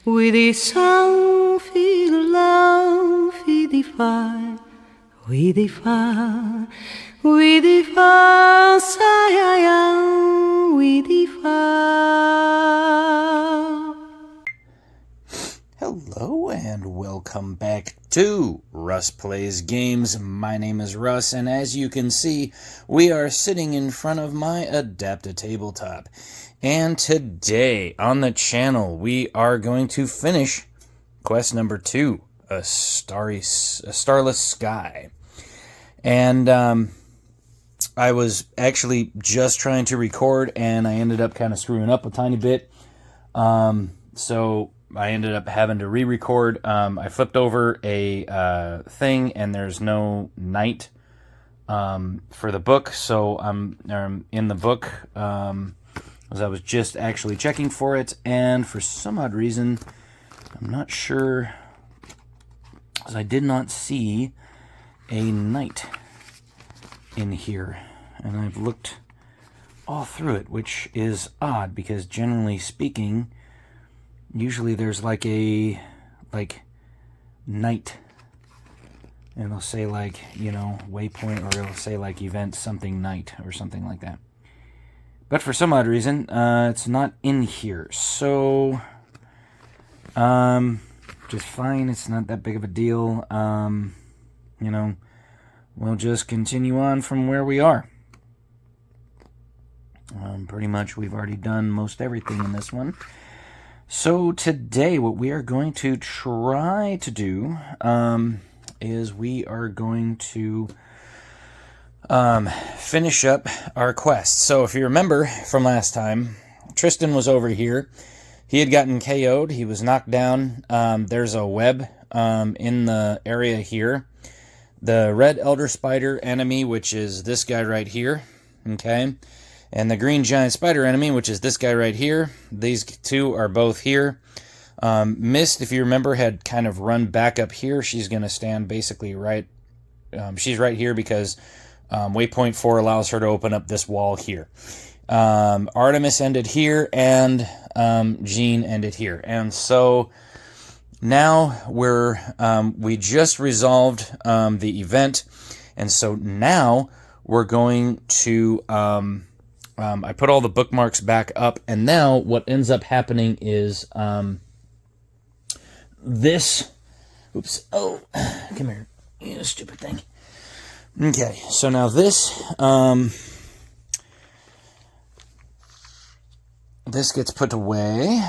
We descend, feel love, we defy, we defy, we defy, we defy. Hello and welcome back to Russ Plays Games. My name is Russ, and as you can see, we are sitting in front of my adapted tabletop. And today on the channel, we are going to finish quest number 2, a Starless Sky. And I was actually just trying to record, and I ended up kind of screwing up a tiny bit. So I ended up having to re-record. I flipped over a thing, and there's no night for the book. So I'm in the book, as I was just actually checking for it, and for some odd reason, I'm not sure, as I did not see a night in here, and I've looked all through it, which is odd, because generally speaking, usually there's like a night, and they'll say waypoint, or it'll say event something night or something like that. But for some odd reason, it's not in here. So, just fine. It's not that big of a deal. We'll just continue on from where we are. Pretty much we've already done most everything in this one. So today what we are going to try to do is we are going to finish up our quest. So if you remember from last time, Tristan was over here. He had gotten KO'd. He was knocked down. There's a web in the area here. The red elder spider enemy, which is this guy right here. Okay. And the green giant spider enemy, which is this guy right here. These two are both here. Mist, if you remember, had kind of run back up here. She's going to stand basically right. She's right here because waypoint 4 allows her to open up this wall here. Artemis ended here, and Jean ended here. And so now we just resolved the event, and so now we're going to I put all the bookmarks back up, and now what ends up happening is this. Oops! Oh, come here, you stupid thing. Okay, so now this this gets put away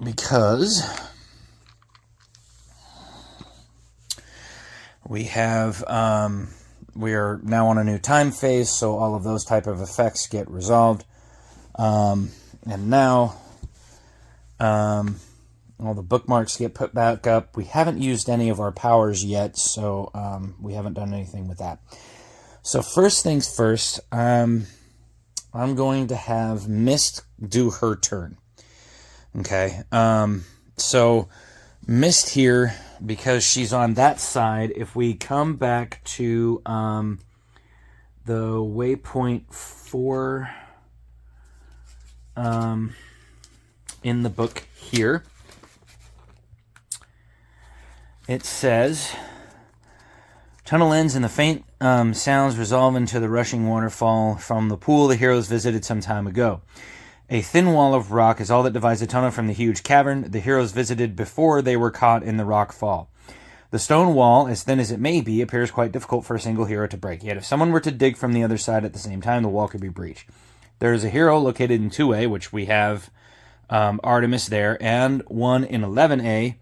because we have we are now on a new time phase, so all of those type of effects get resolved, and now all the bookmarks get put back up. We haven't used any of our powers yet, so we haven't done anything with that. So first things first, I'm going to have Mist do her turn. Okay, so Mist here, because she's on that side, if we come back to the waypoint 4 in the book here, it says, tunnel ends and the faint sounds resolve into the rushing waterfall from the pool the heroes visited some time ago. A thin wall of rock is all that divides the tunnel from the huge cavern the heroes visited before they were caught in the rock fall. The stone wall, as thin as it may be, appears quite difficult for a single hero to break. Yet if someone were to dig from the other side at the same time, the wall could be breached. There is a hero located in 2A, which we have Artemis there, and one in 11A.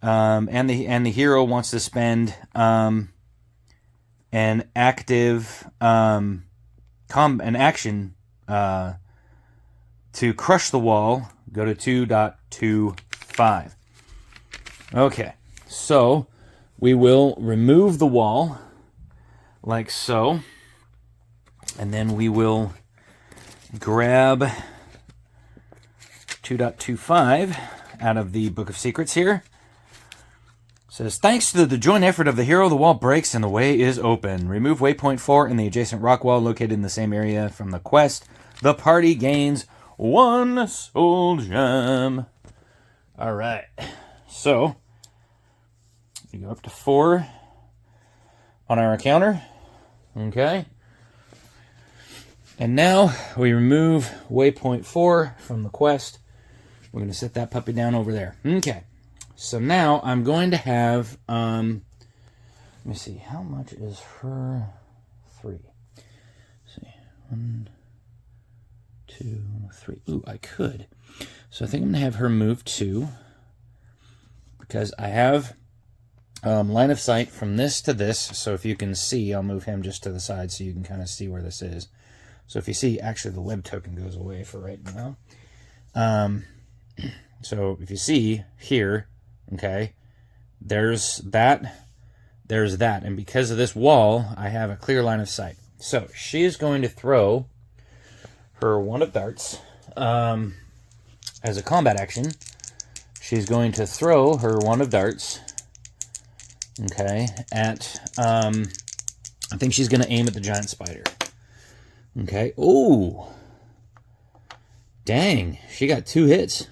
And the hero wants to spend an action to crush the wall. Go to 2.25. Okay, so we will remove the wall like so, and then we will grab 2.25 out of the Book of Secrets here. It says, thanks to the joint effort of the hero, the wall breaks and the way is open. Remove waypoint 4 and the adjacent rock wall located in the same area from the quest. The party gains 1 soul gem. All right. So, we go up to 4 on our encounter. Okay. And now we remove waypoint 4 from the quest. We're going to set that puppy down over there. Okay. So now I'm going to have, let me see, how much is her 3? Let's see, 1, 2, 3. Ooh, I could. So I think I'm going to have her move 2 because I have line of sight from this to this. So if you can see, I'll move him just to the side so you can kind of see where this is. So if you see, actually the web token goes away for right now. So if you see here, okay, there's that, and because of this wall, I have a clear line of sight. So she is going to throw her wand of darts as a combat action. She's going to throw her wand of darts, okay, at, I think she's going to aim at the giant spider. Okay, ooh. Dang, she got 2 hits.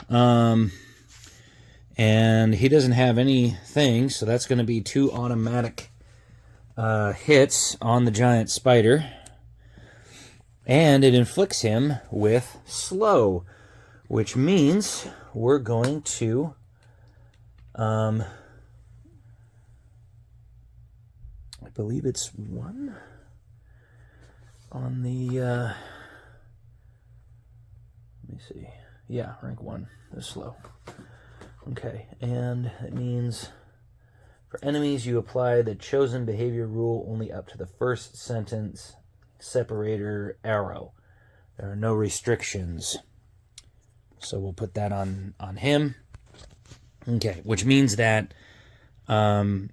And he doesn't have anything, so that's going to be 2 automatic hits on the giant spider. And it inflicts him with slow, which means we're going to I believe it's 1 on the let me see. Yeah, rank 1 is slow. Okay, and it means for enemies you apply the chosen behavior rule only up to the first sentence separator arrow. There are no restrictions. So we'll put that on him. Okay, which means that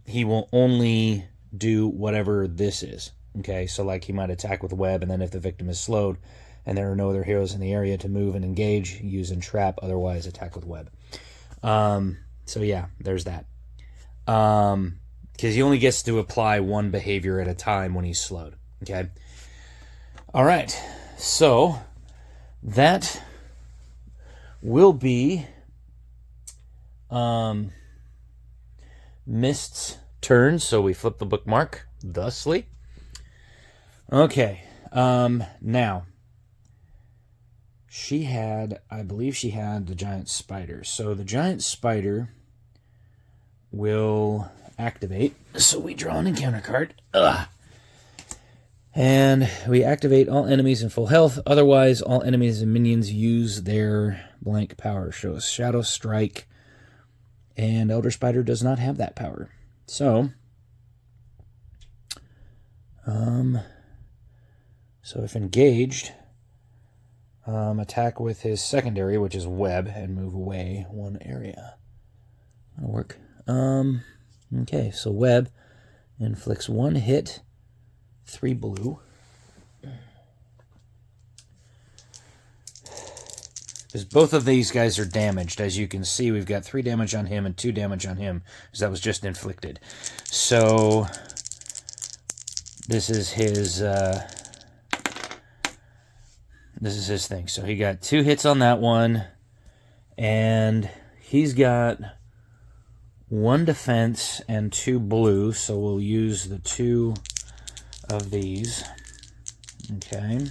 he will only do whatever this is. Okay, so like he might attack with web, and then if the victim is slowed and there are no other heroes in the area to move and engage, use entrap, otherwise attack with web. So yeah, there's that. Because he only gets to apply 1 behavior at a time when he's slowed. Okay. All right. So that will be Mist's turn. So we flip the bookmark thusly. Okay. Now she had, I believe she had the giant spider. So the giant spider will activate. So we draw an encounter card. Ugh. And we activate all enemies in full health. Otherwise, all enemies and minions use their blank power. Shows Shadow Strike. And Elder Spider does not have that power. So if engaged, attack with his secondary, which is web, and move away 1 area. That'll work. Okay, so web inflicts 1 hit, 3 blue. Because both of these guys are damaged. As you can see, we've got 3 damage on him and 2 damage on him, because that was just inflicted. So this is his thing. So he got 2 hits on that one, and he's got 1 defense and 2 blue, so we'll use the 2 of these. Okay.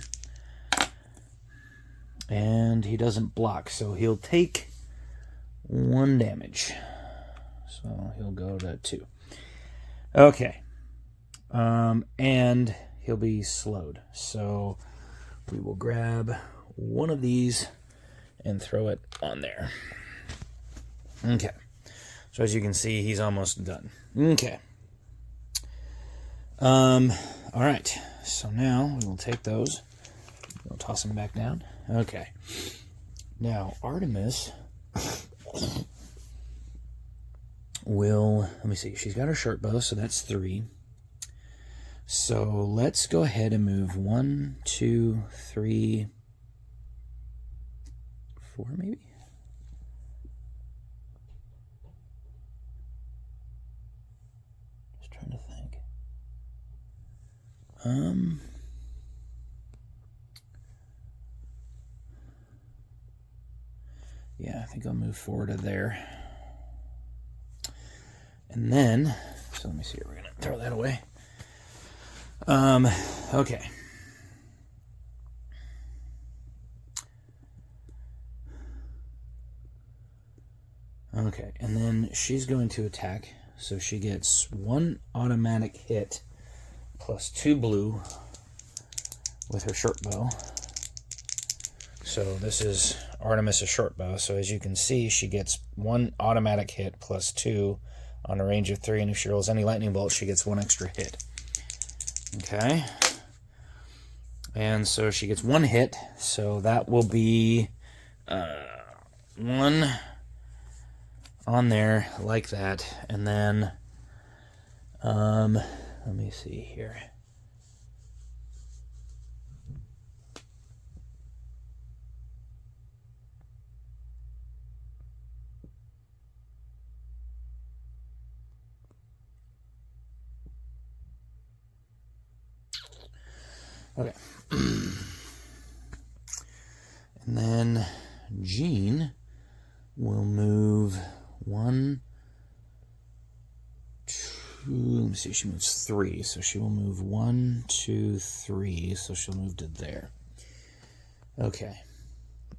And he doesn't block, so he'll take 1 damage. So he'll go to 2. Okay. And he'll be slowed. So we will grab 1 of these and throw it on there. Okay. So as you can see, he's almost done. Okay. All right. So now we will take those. We'll toss them back down. Okay. Now, Artemis will, let me see, she's got her short bow, so that's 3. So let's go ahead and move 1, 2, 3, 4 maybe? Just trying to think. Yeah, I think I'll move forward to there. And then, so let me see, we're going to throw that away. Okay. Okay, and then she's going to attack, so she gets 1 automatic hit plus 2 blue with her short bow. So this is Artemis' short bow, so as you can see, she gets 1 automatic hit plus 2 on a range of 3, and if she rolls any lightning bolts, she gets 1 extra hit. Okay. And so she gets 1 hit, so that will be 1 on there like that, and then let me see here. Okay. And then Jean will move 1, 2, let me see, she moves 3, so she will move 1, 2, 3, so she'll move to there. Okay.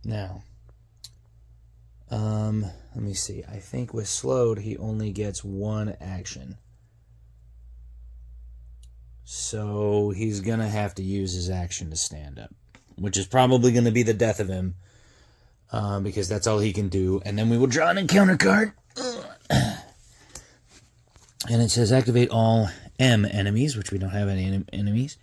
Now, let me see, I think with slowed, he only gets 1 action. So he's going to have to use his action to stand up, which is probably going to be the death of him, because that's all he can do. And then we will draw an encounter card. And it says activate all M enemies, which we don't have any enemies.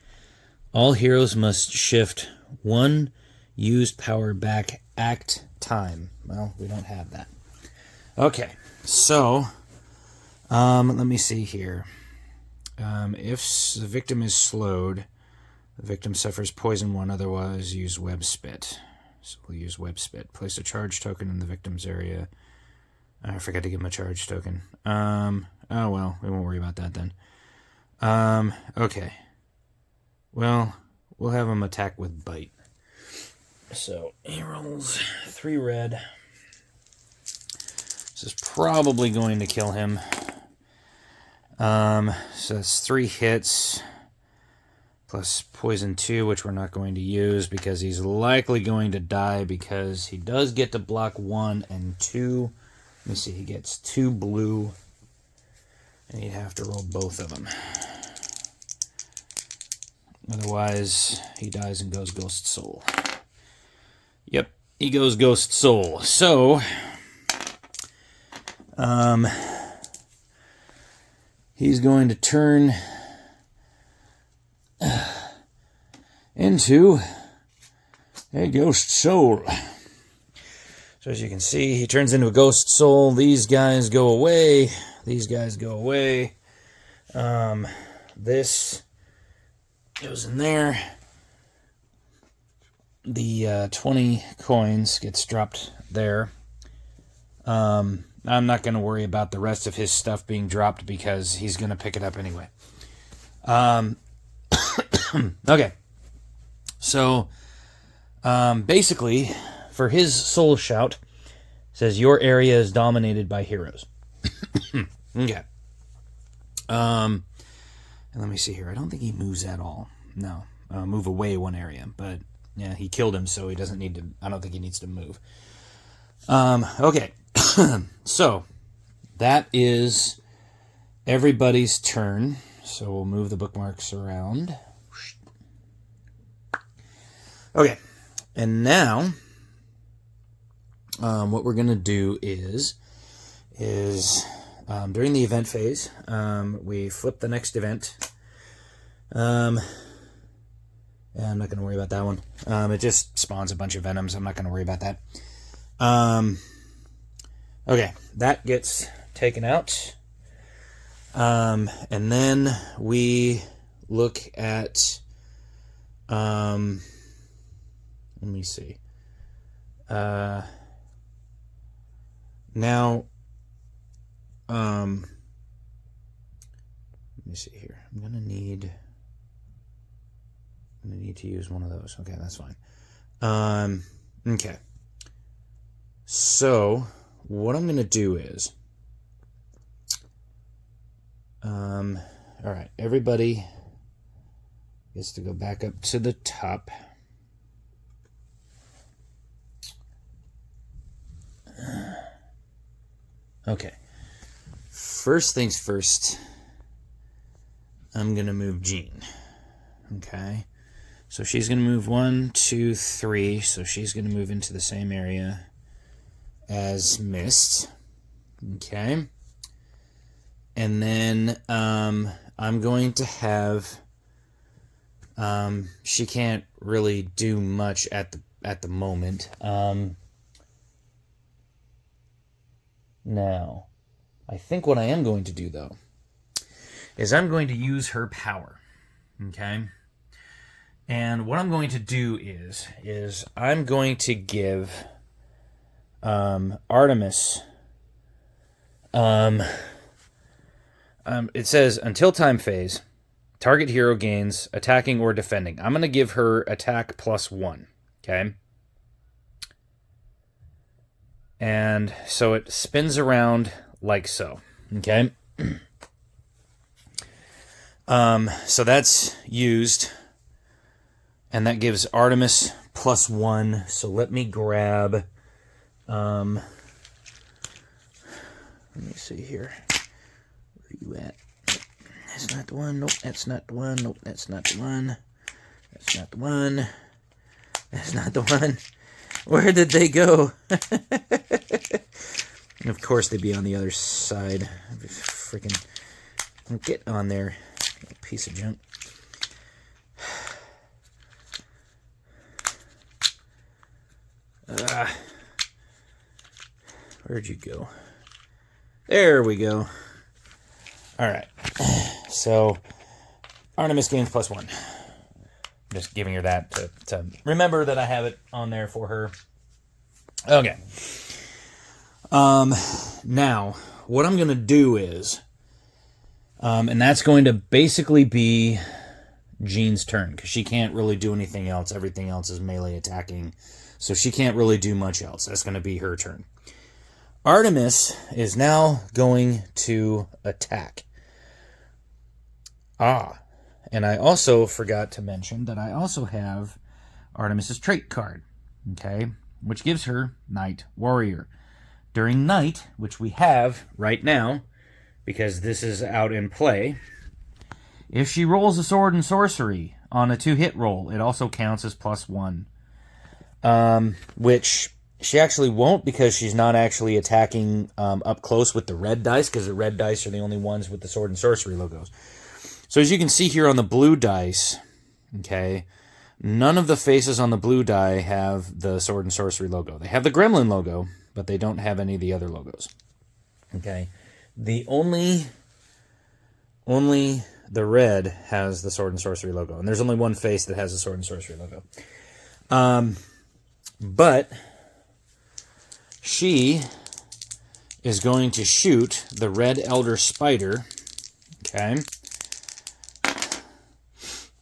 All heroes must shift 1 used power back act time. Well, we don't have that. Okay, so let me see here. If the victim is slowed, the victim suffers poison 1, otherwise use web spit. So we'll use web spit. Place a charge token in the victim's area. I forgot to give him a charge token. Oh well, we won't worry about that then. Okay. Well, we'll have him attack with bite. So he rolls 3 red. This is probably going to kill him. So that's 3 hits plus poison 2, which we're not going to use because he's likely going to die because he does get to block 1 and 2. Let me see, he gets 2 blue, and he'd have to roll both of them. Otherwise, he dies and goes Ghost Soul. Yep, he goes Ghost Soul. So, he's going to turn into a Ghost Soul. So as you can see, he turns into a Ghost Soul. These guys go away. These guys go away. This goes in there. The 20 coins gets dropped there. I'm not going to worry about the rest of his stuff being dropped because he's going to pick it up anyway. Okay. So, basically, for his soul shout, it says your area is dominated by heroes. Okay. And let me see here. I don't think he moves at all. No. Move away 1 area. But, yeah, he killed him, so he doesn't need to... I don't think he needs to move. Okay. So, that is everybody's turn. So, we'll move the bookmarks around. Okay. And now, what we're going to do is during the event phase, we flip the next event. And I'm not going to worry about that one. It just spawns a bunch of venoms. I'm not going to worry about that. Okay, that gets taken out. And then we look at... let me see. Now... let me see here. I'm gonna need to use one of those. Okay, that's fine. Okay. So, what I'm going to do is... Alright, everybody gets to go back up to the top. Okay. First things first, I'm going to move Jean. Okay. So she's going to move 1, 2, 3. So she's going to move into the same area as Mist. Okay. And then I'm going to have... she can't really do much at the moment. Now, I think what I am going to do, though, is I'm going to use her power. Okay? And what I'm going to do is I'm going to give Artemis... it says, until time phase, target hero gains attacking or defending. I'm going to give her attack +1. Okay? And so it spins around like so. Okay? So that's used. And that gives Artemis +1. So let me grab... let me see here. Where are you at? That's not the one. Nope, that's not the one. Nope, that's not the one. That's not the one. That's not the one. Where did they go? And of course they'd be on the other side. Freaking get on there, you piece of junk. Where'd you go? There we go. Alright. So, Artemis gains +1. Just giving her that to remember that I have it on there for her. Okay. Now, what I'm going to do is, and that's going to basically be Jean's turn, because she can't really do anything else. Everything else is melee attacking, so she can't really do much else. That's going to be her turn. Artemis is now going to attack. And I also forgot to mention that I also have Artemis's trait card, okay, which gives her Night Warrior. During night, which we have right now, because this is out in play, if she rolls a sword and sorcery on a 2-hit roll, it also counts as +1. Which she actually won't, because she's not actually attacking up close with the red dice, because the red dice are the only ones with the sword and sorcery logos. So as you can see here on the blue dice, okay, none of the faces on the blue die have the sword and sorcery logo. They have the gremlin logo, but they don't have any of the other logos. Okay, the only the red has the sword and sorcery logo, and there's only one face that has the sword and sorcery logo. But she is going to shoot the red elder spider. Okay.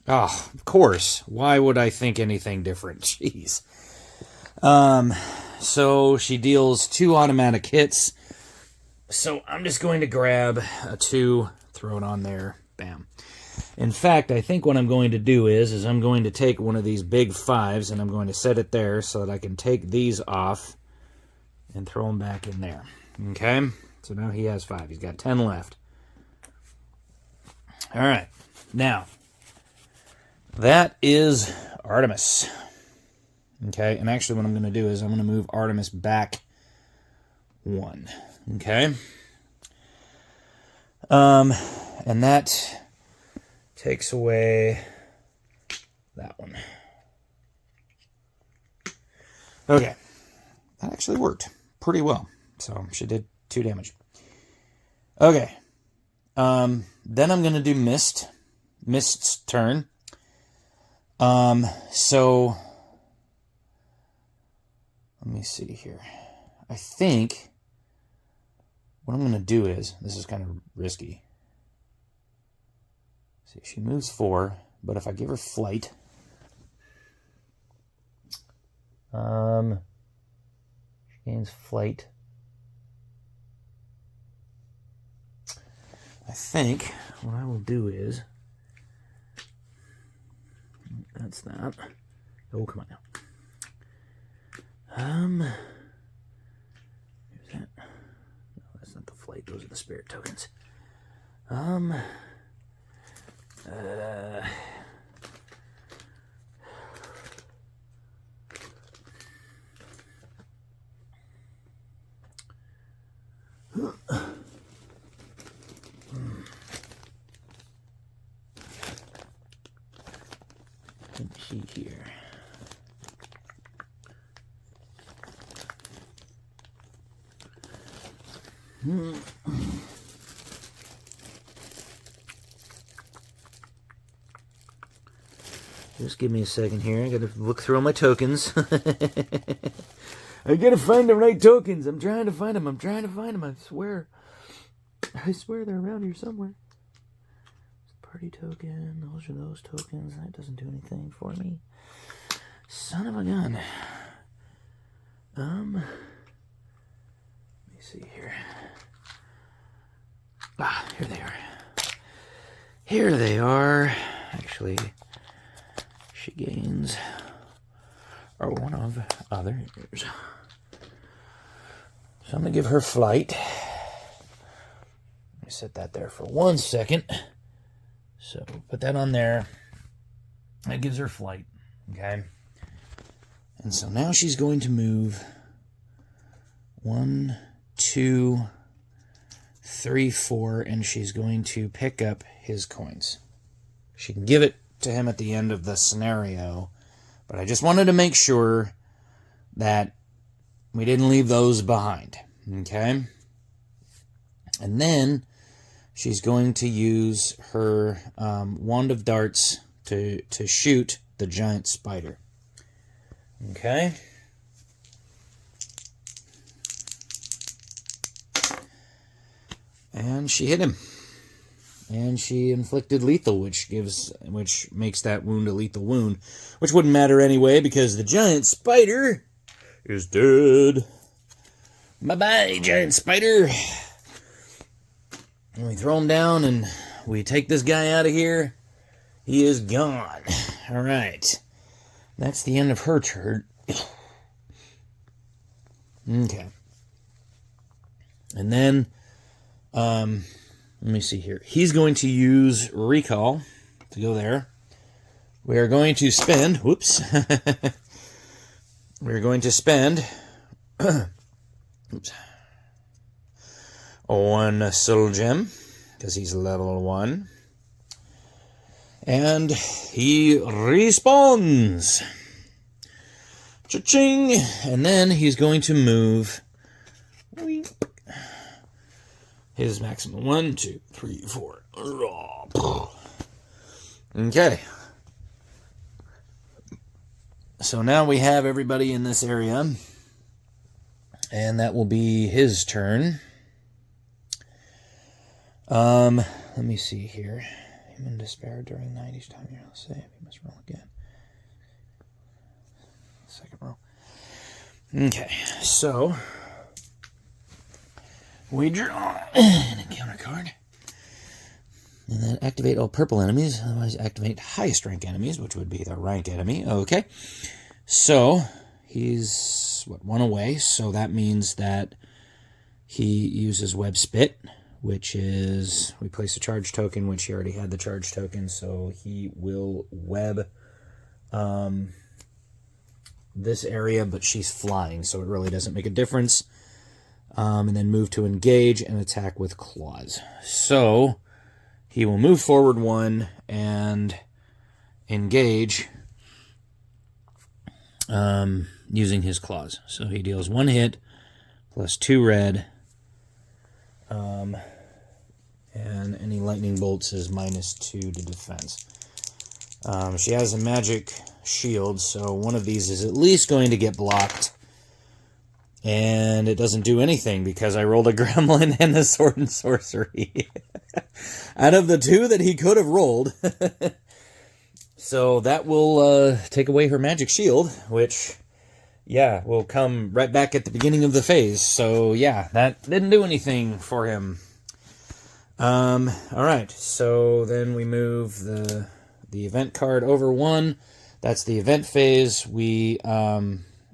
Oh, of course. Why would I think anything different? Jeez. So she deals 2 automatic hits. So I'm just going to grab a 2, throw it on there. Bam. In fact, I think what I'm going to do is I'm going to take one of these big 5s and I'm going to set it there so that I can take these off and throw them back in there. Okay? So now he has 5. He's got 10 left. All right. Now, that is Artemis. Okay, and actually what I'm going to do is I'm going to move Artemis back 1. Okay? And that takes away that one. Okay. That actually worked pretty well. So she did 2 damage. Okay. Then I'm going to do Mist. Mist's turn. So let me see here. I think what I'm going to do is, this is kind of risky. See, she moves 4, but if I give her flight, she Gains flight. I think what I will do is... That's that. Oh, come on now. Here's that. No, that's not the flight. Those are the spirit tokens. Let me see here. Just give me a second here. I gotta look through all my tokens. I gotta find the right tokens. I'm trying to find them. I swear. They're around here somewhere. Party token. Those are those tokens. That doesn't do anything for me. Son of a gun. Let me see here. Here they are. Here they are. Actually, she gains one of others. So I'm going to give her flight. Let me set that there for 1 second. So put that on there. That gives her flight. Okay. And so now she's going to move 1, 2, 3, 4, and she's going to pick up his coins. She can give it to him at the end of the scenario, but I just wanted to make sure that we didn't leave those behind. Okay? And then she's going to use her wand of darts to shoot the giant spider. Okay? And she hit him. And she inflicted lethal, which makes that wound a lethal wound. Which wouldn't matter anyway, because the giant spider is dead. Bye-bye, giant spider. And we throw him down, and we take this guy out of here. He is gone. All right. That's the end of her turn. Okay. And then, let me see here. He's going to use recall to go there. We are going to spend, whoops. We're going to spend, oops, 1 soul gem, because he's level 1. And he respawns. Cha-ching! And then he's going to move his maximum 1, 2, 3, 4. Okay. So now we have everybody in this area. And that will be his turn. Let me see here. Him in despair during night. Each time you're on save, you must roll again. Second roll. Okay, so we draw an encounter card. And then activate all purple enemies. Otherwise, activate highest rank enemies, which would be the rank enemy. Okay. So he's 1 away. So that means that he uses web spit, which is, we place a charge token, which he already had the charge token, so he will web this area, but she's flying, so it really doesn't make a difference. And then move to engage and attack with claws. So he will move forward 1 and engage using his claws. So he deals 1 hit plus 2 red. And any lightning bolts is -2 to defense. She has a magic shield, so one of these is at least going to get blocked. And it doesn't do anything because I rolled a gremlin and a sword and sorcery. Out of the 2 that he could have rolled. So that will take away her magic shield, which yeah, will come right back at the beginning of the phase. So yeah, that didn't do anything for him. All right, so then we move the event card over one. That's the event phase. We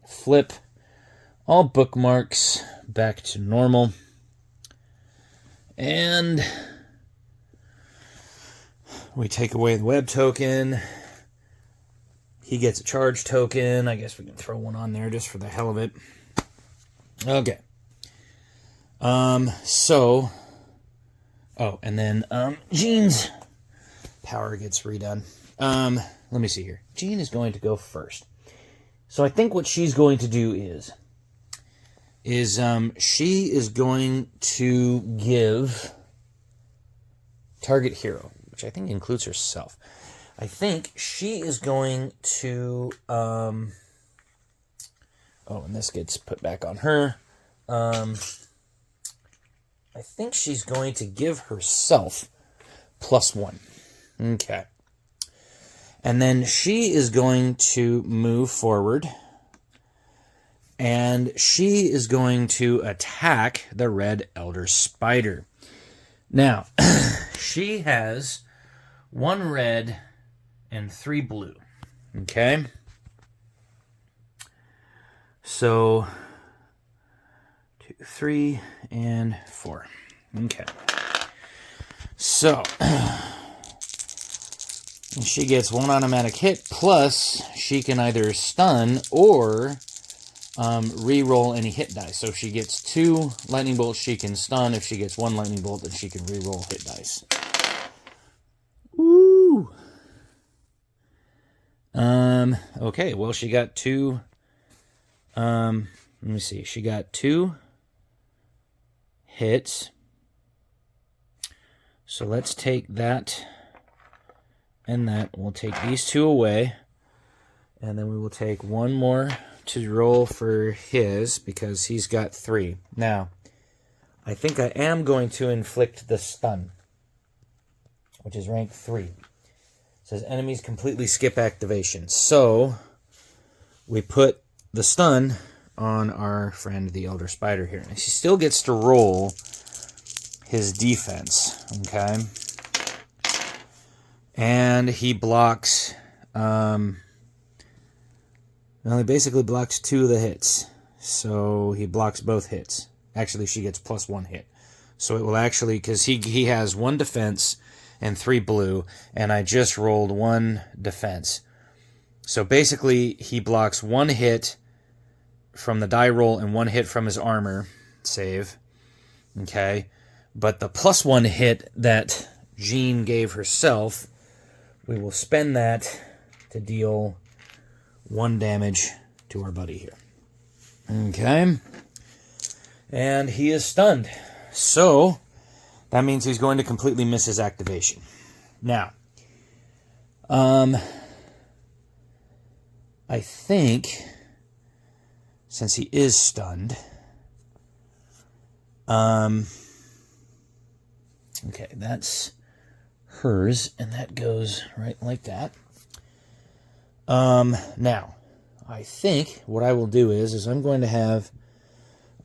flip all bookmarks back to normal. And we take away the web token. He gets a charge token. I guess we can throw one on there just for the hell of it. Okay. Oh, and then Jean's power gets redone. Let me see here. Jean is going to go first. So I think what she's going to do is she is going to give target hero, which I think includes herself. I think she is going to oh, and this gets put back on her. I think she's going to give herself +1. Okay. And then she is going to move forward. And she is going to attack the red elder spider. Now, she has 1 red and 3 blue. Okay? So 2, 3, and 4. Okay. So she gets 1 automatic hit, plus she can either stun or re-roll any hit dice. So if she gets 2 lightning bolts, she can stun. If she gets 1 lightning bolt, then she can re-roll hit dice. Woo! Okay, well, she got 2. Let me see. She got 2 hits. So let's take that and that. We'll take these 2 away. And then we will take 1 more to roll for his, because he's got 3. Now, I think I am going to inflict the stun, which is rank 3. It says enemies completely skip activation. So we put the stun on our friend the Elder Spider here. And he still gets to roll his defense, okay? And he blocks, well, he basically blocks 2 of the hits. So he blocks both hits. Actually, she gets +1 hit. So it will actually, because he has 1 defense and 3 blue, and I just rolled 1 defense. So basically, he blocks 1 hit from the die roll and 1 hit from his armor save. Okay? But the +1 hit that Jean gave herself, we will spend that to deal 1 damage to our buddy here. Okay? And he is stunned. So, that means he's going to completely miss his activation. Now, I think, since he is stunned, okay, that's hers, and that goes right like that. Now, I think what I will do is I'm going to have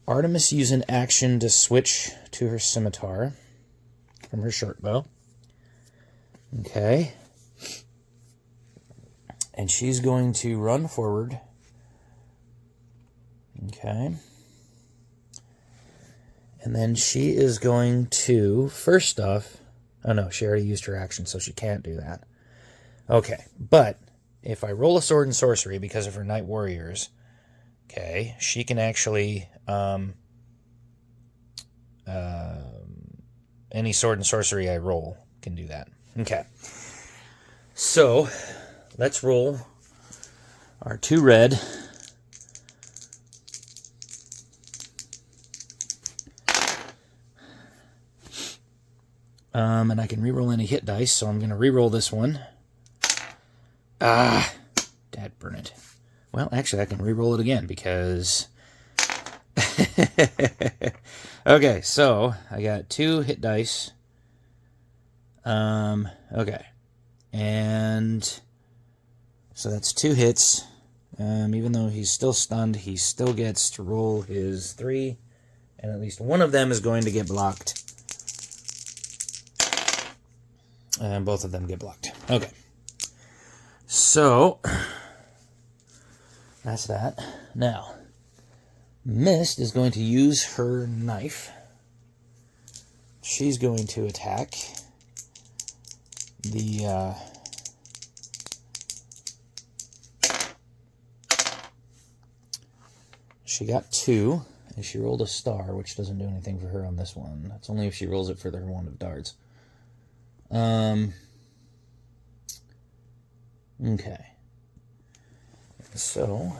Artemis use an action to switch to her scimitar from her short bow. Okay. And she's going to run forward. Okay. And then she is going to, first off, oh no, she already used her action, so she can't do that. Okay, but if I roll a sword and sorcery because of her Night Warriors, okay, she can actually, any sword and sorcery I roll can do that. Okay, so let's roll our 2 red. And I can reroll any hit dice, so I'm going to reroll this one. Ah, dad burn it. Well, actually, I can reroll it again because... Okay, so I got 2 hit dice. Okay. And so that's 2 hits. Even though he's still stunned, he still gets to roll his 3, and at least one of them is going to get blocked. And both of them get blocked. Okay. So, that's that. Now, Mist is going to use her knife. She's going to attack the... She got 2, and she rolled a star, which doesn't do anything for her on this one. That's only if she rolls it for her wand of darts. Okay. So...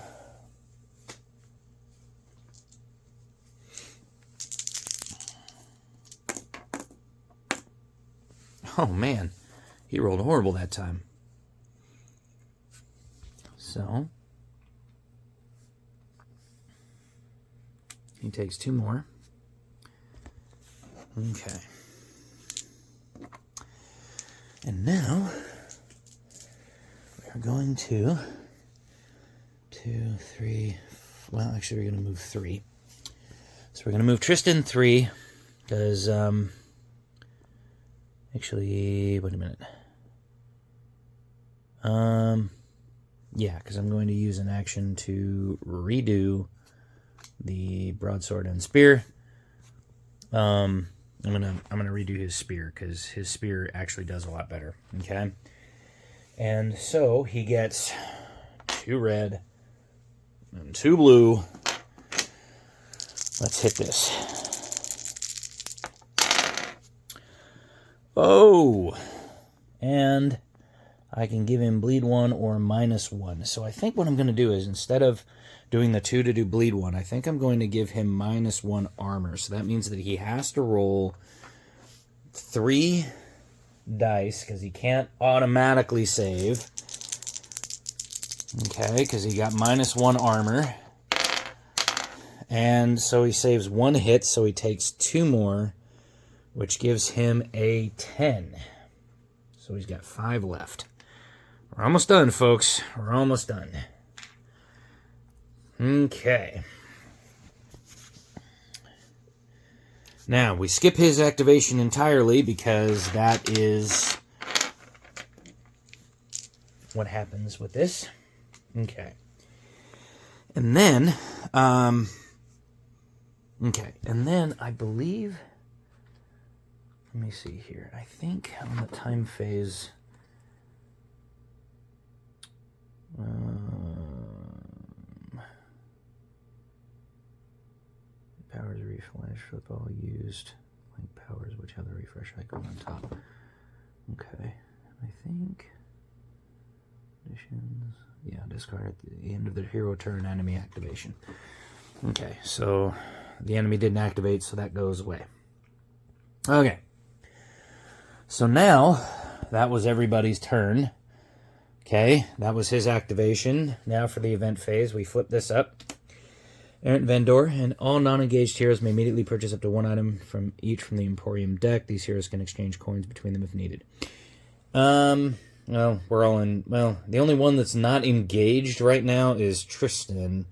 Oh, man. He rolled horrible that time. So... he takes 2 more. Okay. And now, we're going to 2, 3... well, actually, we're going to move 3. So we're going to move Tristan 3, because, actually, wait a minute. Yeah, because I'm going to use an action to redo the broadsword and spear. I'm gonna redo his spear because his spear actually does a lot better. Okay, and so he gets 2 red and 2 blue. Let's hit this. Oh, and I can give him bleed 1 or -1. So I think what I'm going to do is, instead of doing the 2 to do bleed 1, I think I'm going to give him -1 armor. So that means that he has to roll 3 dice, because he can't automatically save. Okay, because he got -1 armor. And so he saves 1 hit, so he takes 2 more, which gives him a 10. So he's got 5 left. We're almost done, folks. We're almost done. Okay. Now, we skip his activation entirely because that is what happens with this. Okay. And then, okay, and then I believe, let me see here, I think on the time phase, powers refresh, flip all used, link powers, which have the refresh icon on top. Okay, I think, additions, yeah, discard at the end of the hero turn, enemy activation. Okay, so the enemy didn't activate, so that goes away. Okay, so now, that was everybody's turn. Okay, that was his activation. Now for the event phase, we flip this up. Errant Vendor, and all non-engaged heroes may immediately purchase up to 1 item from each from the Emporium deck. These heroes can exchange coins between them if needed. Well, we're all in... well, the only one that's not engaged right now is Tristan.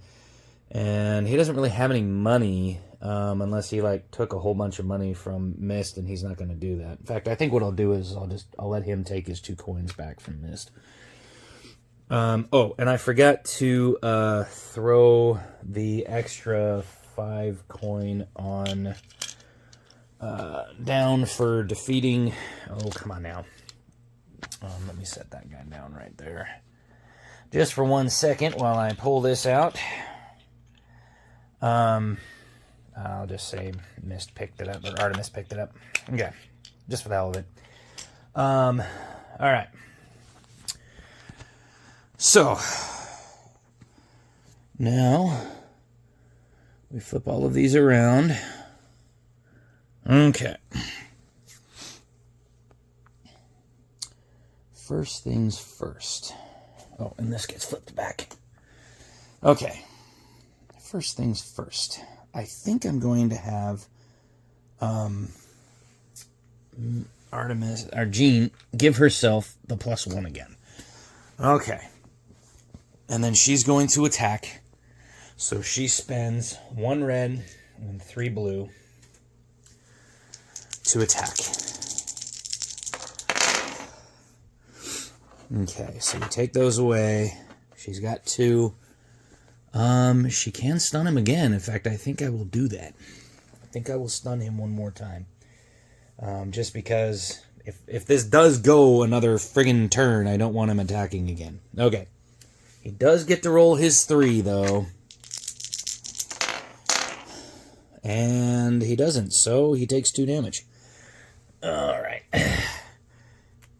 And he doesn't really have any money, unless he, like, took a whole bunch of money from Mist, and he's not going to do that. In fact, I think what I'll do is I'll let him take his 2 coins back from Mist. Oh, and I forgot to throw the extra 5 coin on down for defeating... oh, come on now. Let me set that guy down right there. Just for 1 second while I pull this out. I'll just say Mist picked it up, or Artemis picked it up. Okay, just for the hell of it. Alright. So, now, we flip all of these around. Okay. First things first. Oh, and this gets flipped back. Okay. First things first. I think I'm going to have Artemis, or Jean, give herself the +1 again. Okay. And then she's going to attack. So she spends 1 red and 3 blue to attack. Okay, so we take those away. She's got 2. She can stun him again. In fact, I think I will do that. I think I will stun him one more time. Just because if this does go another friggin' turn, I don't want him attacking again. Okay. He does get to roll his 3, though. And he doesn't, so he takes 2 damage. Alright.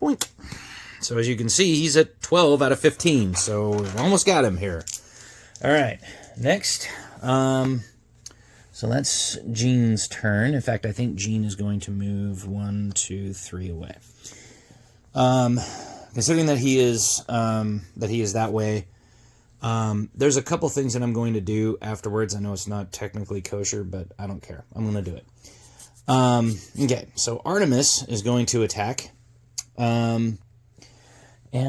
Boink. So as you can see, he's at 12 out of 15, so we almost got him here. Alright, next. So that's Jean's turn. In fact, I think Jean is going to move 1, 2, 3 away. Considering that he is that way, there's a couple things that I'm going to do afterwards. I know it's not technically kosher, but I don't care. I'm going to do it. Okay, so Artemis is going to attack. And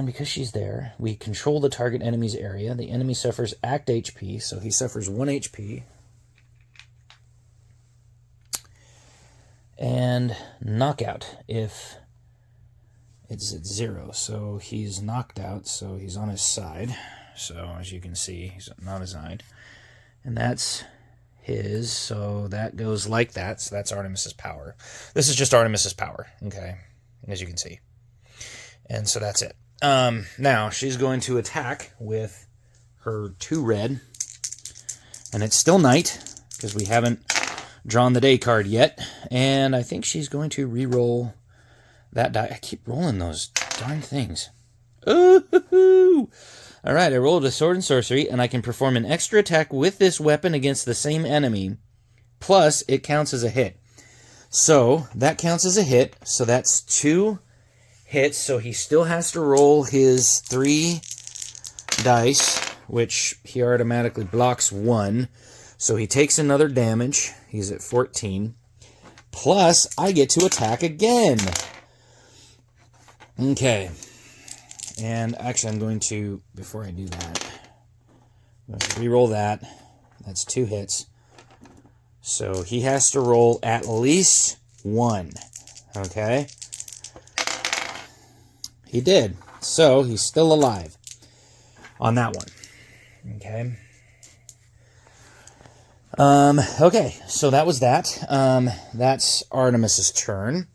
because she's there, we control the target enemy's area. The enemy suffers act HP, so he suffers 1 HP. And knockout if it's at 0. So he's knocked out, so he's on his side. So as you can see, he's not his side. And that's his, so that goes like that. So that's Artemis's power. This is just Artemis's power, okay, as you can see. And so that's it. Now, she's going to attack with her 2 red. And it's still night, because we haven't drawn the day card yet. And I think she's going to re-roll that die. I keep rolling those darn things. Ooh! Alright, I rolled a sword and sorcery, and I can perform an extra attack with this weapon against the same enemy. Plus, it counts as a hit. So, that counts as a hit. So that's 2 hits, so he still has to roll his 3 dice, which he automatically blocks 1. So he takes another damage. He's at 14. Plus, I get to attack again. Okay. And actually, I'm going to, before I do that, I'm going to re-roll that. That's 2 hits. So he has to roll at least 1. Okay? He did. So he's still alive on that one. Okay. Okay, so that was that. That's Artemis's turn.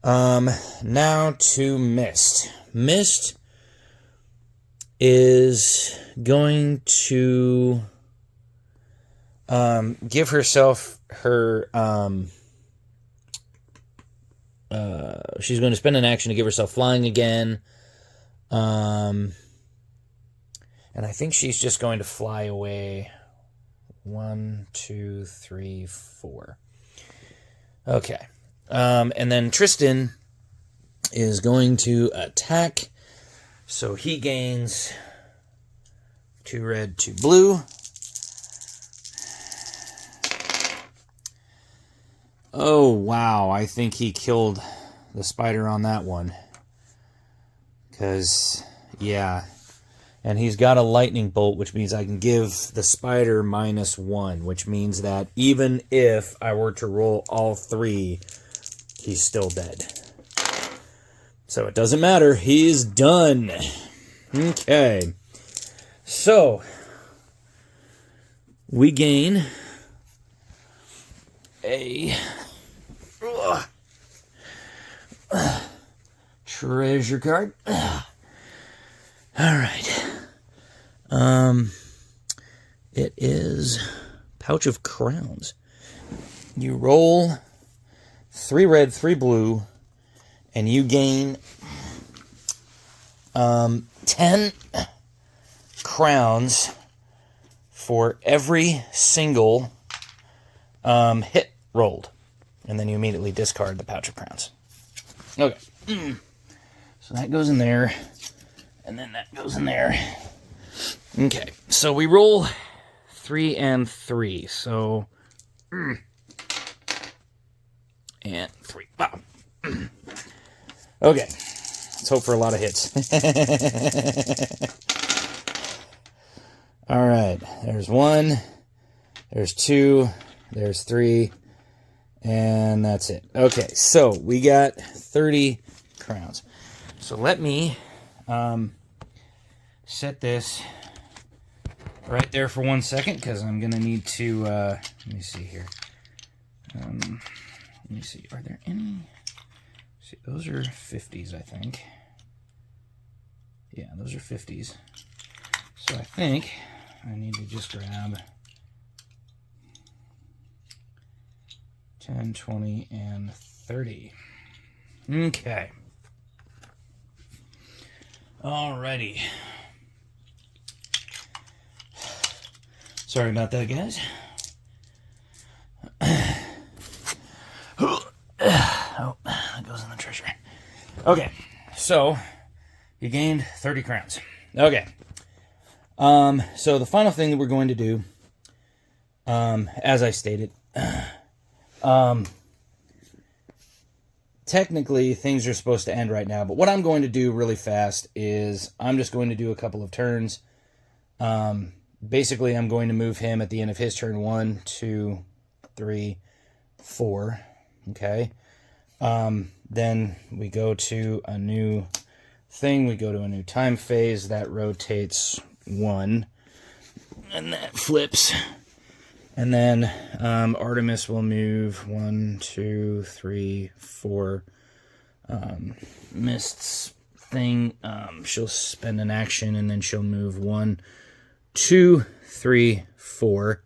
Now to Mist. Mist is going to give herself her she's going to spend an action to give herself flying again. And I think she's just going to fly away. 1, 2, 3, 4. Okay. And then Tristan is going to attack. So he gains 2 red, 2 blue. Oh, wow. I think he killed the spider on that one. Because, yeah. And he's got a lightning bolt, which means I can give the spider -1, which means that even if I were to roll all 3, he's still dead. So it doesn't matter. He's done. Okay. So, we gain a treasure card. Alright. It is Pouch of Crowns. You roll 3 red, 3 blue, and you gain 10 crowns for every single hit rolled. And then you immediately discard the Pouch of Crowns. Okay. So that goes in there. And then that goes in there. Okay. So we roll 3 and 3. So. And 3. Wow. Okay. Let's hope for a lot of hits. All right, there's 1, there's 2, there's 3, and that's it. Okay, so we got 30 crowns. So let me set this right there for 1 second, because I'm going to need to, let me see here. Let me see, are there any? See, those are 50s, I think. Yeah, those are 50s. So I think I need to just grab 10, 20, and 30. Okay. Alrighty. Sorry about that, guys. Oh, that goes in the treasure. Okay, so you gained 30 crowns. Okay. So the final thing that we're going to do, as I stated, technically things are supposed to end right now, but what I'm going to do really fast is I'm just going to do a couple of turns. Basically, I'm going to move him at the end of his turn. 1, 2, 3, 4. Okay. Then we go to a new thing. We go to a new time phase. That rotates 1. And that flips. And then Artemis will move 1, 2, 3, 4. Mists thing. She'll spend an action, and then she'll move 1, 2, 3, 4.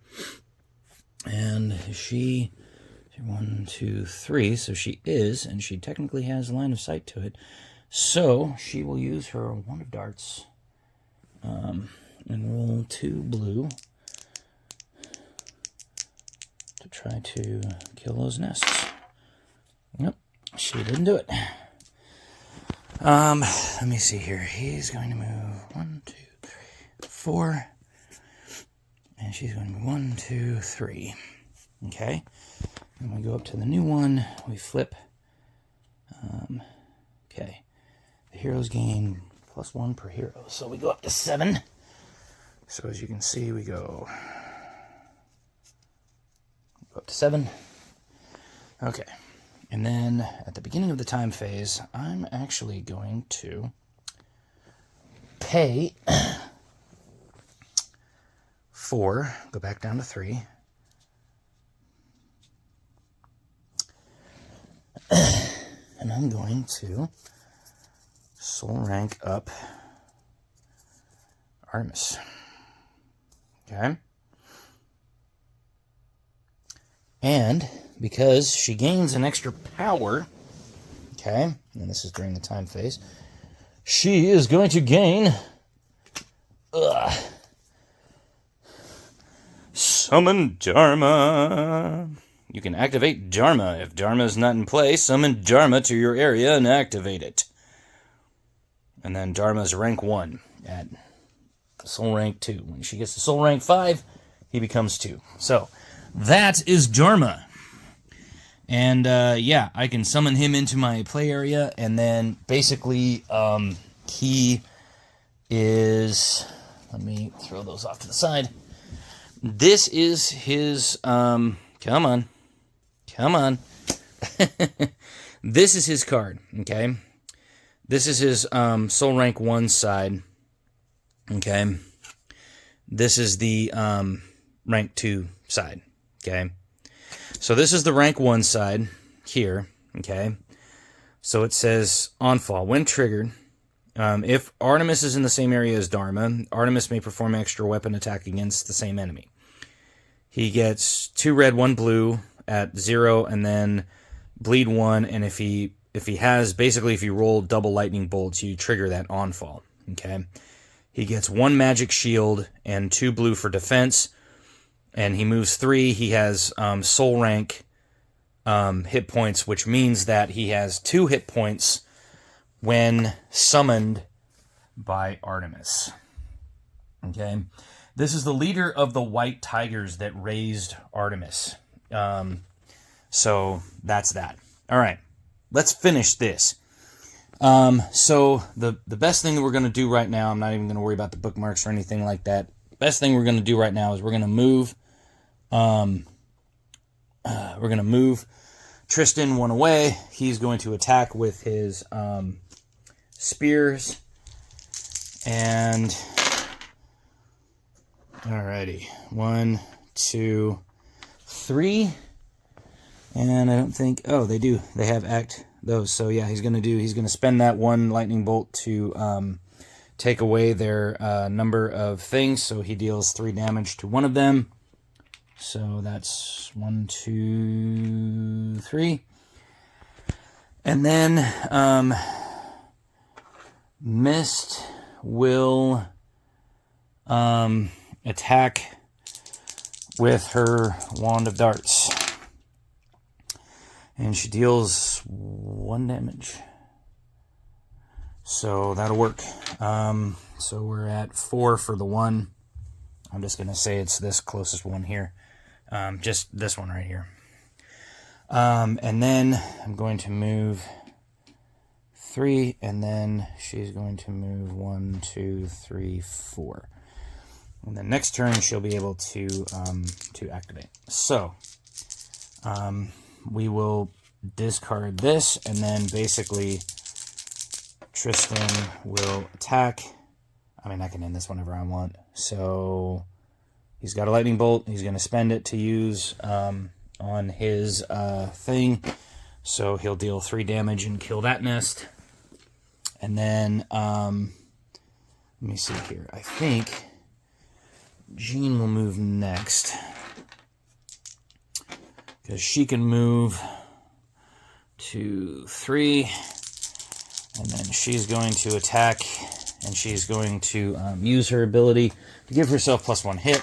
And she 1, 2, 3. So she is, and she technically has line of sight to it. So she will use her Wand of Darts and roll 2 blue to try to kill those nests. Yep, she didn't do it. Let me see here. He's going to move 1, 2, 3, 4. And she's going to move 1, 2, 3. Okay. And we go up to the new one. We flip. Okay. The heroes gain +1 per hero. So we go up to 7. So as you can see, we go up to 7. Okay. And then at the beginning of the time phase, I'm actually going to pay 4, go back down to 3. And I'm going to soul rank up Artemis. Okay. And because she gains an extra power, okay, and this is during the time phase, she is going to gain Summon Dharma. You can activate Dharma. If Dharma is not in play, summon Dharma to your area and activate it. And then Dharma is rank 1 at soul rank 2. When she gets to soul rank 5, he becomes 2. So that is Dharma. And yeah, I can summon him into my play area, and then basically he is, let me throw those off to the side. This is his, come on. This is his card, okay? This is his soul rank 1 side, okay? This is the rank 2 side, okay? So this is the rank 1 side here, okay? So it says, on fall, when triggered, if Artemis is in the same area as Dharma, Artemis may perform extra weapon attack against the same enemy. He gets 2 red, 1 blue at 0, and then bleed 1, and if he has, basically if you roll double lightning bolts, you trigger that onfall, okay? He gets 1 magic shield and 2 blue for defense, and he moves 3. He has soul rank hit points, which means that he has 2 hit points when summoned by Artemis, okay? This is the leader of the White Tigers that raised Artemis. So that's that. All right, let's finish this. So the best thing that we're going to do right now, I'm not even going to worry about the bookmarks or anything like that. best thing we're going to do right now is we're going to move. Tristan one away. He's going to attack with his spears. And alrighty, 1, 2, 3. And I don't think, oh, they do. They have act those. So yeah, he's going to spend that one lightning bolt to take away their number of things. So he deals 3 damage to one of them. So that's 1, 2, 3. And then Mist will attack with her Wand of Darts. And she deals 1 damage. So that'll work. So we're at 4 for the one. I'm just going to say it's this closest one here. Just this one right here. And then I'm going to move 3, and then she's going to move 1, 2, 3, 4. And then next turn she'll be able to activate. So we will discard this, and then basically Tristan will attack. I mean, I can end this whenever I want. So he's got a lightning bolt. He's going to spend it to use on his thing. So he'll deal 3 damage and kill that nest. And then, let me see here. I think Jean will move next, because she can move to 3. And then she's going to attack, and she's going to use her ability to give herself +1 hit.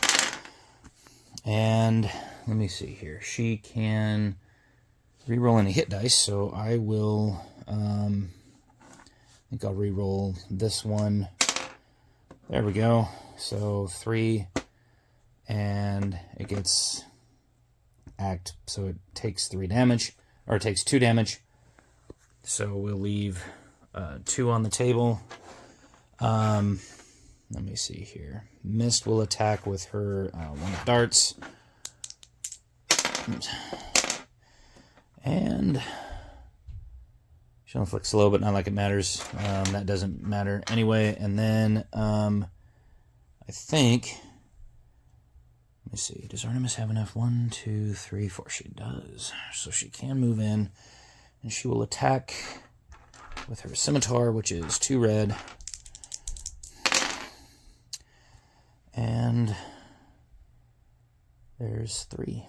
And let me see here. She can reroll any hit dice, so I will, I think I'll reroll this one. There we go. So 3, and it gets act, so it takes 3 damage, or it takes 2 damage. So we'll leave 2 on the table. Let me see here. Mist will attack with her Wand of Darts. And she'll inflict slow, but not like it matters. That doesn't matter anyway. And then I think, let me see, does Artemis have enough? 1, 2, 3, 4. She does. So she can move in, and she will attack with her scimitar, which is 2 red. And there's 3.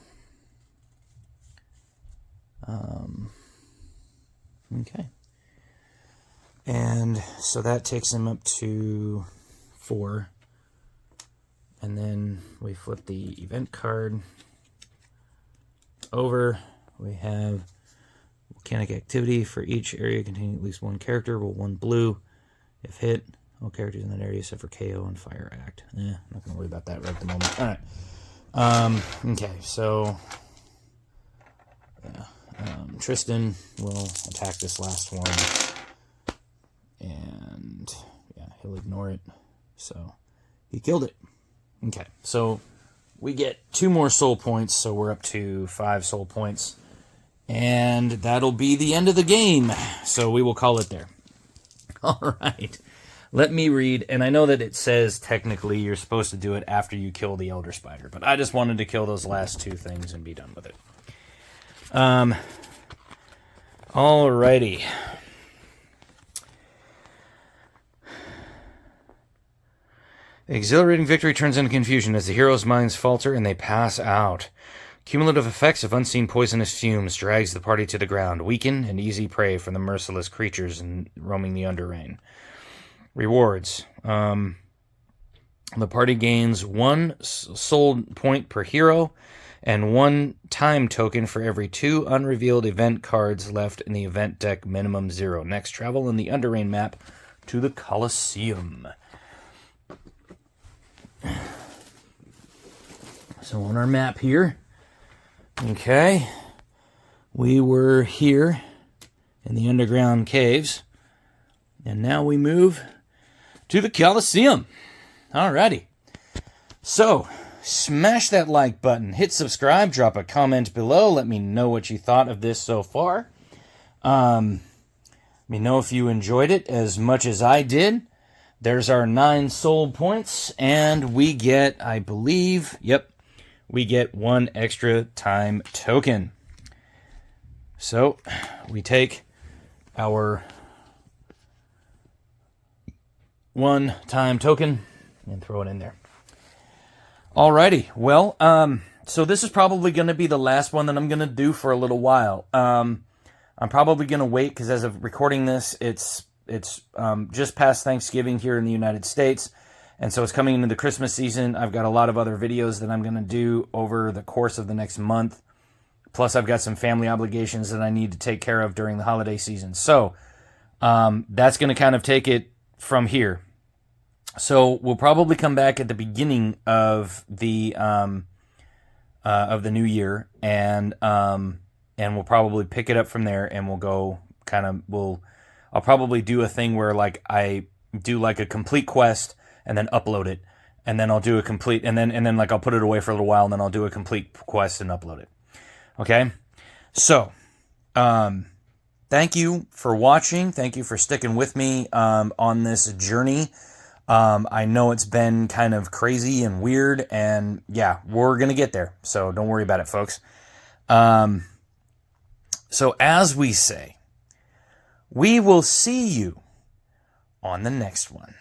Okay. And so that takes him up to 4. And then we flip the event card over. We have volcanic activity. For each area containing at least 1 character, roll 1 blue. If hit, all characters in that area except for KO and Fire Act. I'm not going to worry about that right at the moment. All right. Okay, so yeah, Tristan will attack this last one, and yeah, he'll ignore it. So he killed it. Okay, so we get 2 more soul points, so we're up to 5 soul points, and that'll be the end of the game. So we will call it there. All right. Let me read, and I know that it says technically you're supposed to do it after you kill the Elder Spider, but I just wanted to kill those last 2 things and be done with it. Alrighty. Exhilarating victory turns into confusion as the heroes' minds falter and they pass out. Cumulative effects of unseen poisonous fumes drags the party to the ground, weaken and easy prey for the merciless creatures roaming the underrain. Rewards. The party gains 1 soul point per hero and 1 time token for every 2 unrevealed event cards left in the event deck, minimum 0. Next, travel in the Underrain map to the Colosseum. So on our map here, okay, we were here in the underground caves, and now we move to the Colosseum. Alrighty. So, smash that like button, hit subscribe, drop a comment below, let me know what you thought of this so far. Let me know if you enjoyed it as much as I did. There's our 9 soul points, and we get, I believe, we get 1 extra time token. So, we take our 1 time token and throw it in there. Alrighty, well, so this is probably going to be the last one that I'm going to do for a little while. I'm probably going to wait, because as of recording this, it's just past Thanksgiving here in the United States, and so it's coming into the Christmas season. I've got a lot of other videos that I'm going to do over the course of the next month, plus I've got some family obligations that I need to take care of during the holiday season. So that's going to kind of take it from here. So we'll probably come back at the beginning of the new year, and we'll probably pick it up from there, and we'll go I'll probably do a thing where like I do like a complete quest and then upload it, and then I'll do a complete, and then like I'll put it away for a little while, and then I'll do a complete quest and upload it. Okay, so thank you for watching. Thank you for sticking with me on this journey. I know it's been kind of crazy and weird, and yeah, we're going to get there. So don't worry about it, folks. So as we say, we will see you on the next one.